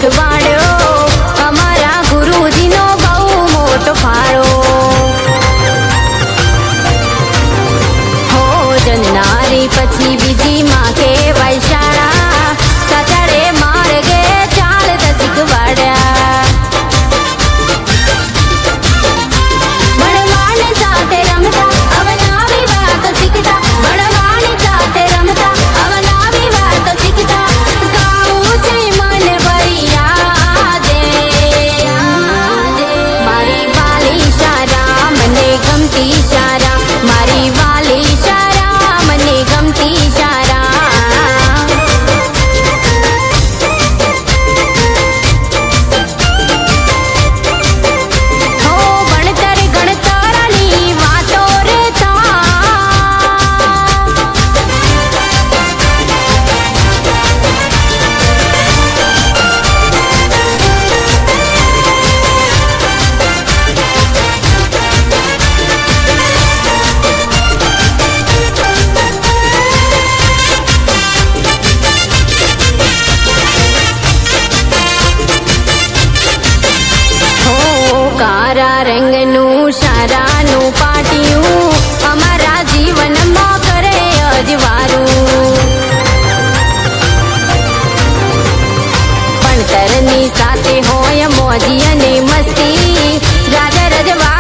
શીખવાડ્યો અમારા ગુરુજીનો બહુ મોટો ફાળો. હો જન્નારી પછી બીજી માં કહેવાય શાળા, સચડે માર્ગે ચાલતા શીખવાડ્યા. ભણવાની સાથે રમતા અવનવી વાતો શીખતા, ભણવાની સાથે રમતા અવનવી વાતો શીખતા. ગાવું છે મન ભરી યાદે, મારી વાલી શાળા મને ગમતી શાળા, મારી વાલી શાળા મને ગમતી શાળા. હો ભણતર ગણતરની વાતો રેતા, હો કારા રંગનું શારાનું પાટિયું અમારા જીવનમાં કરે અજવાળું. ભણતરની સાથે હોય મોજી અને મસ્તી, રાજા રજવા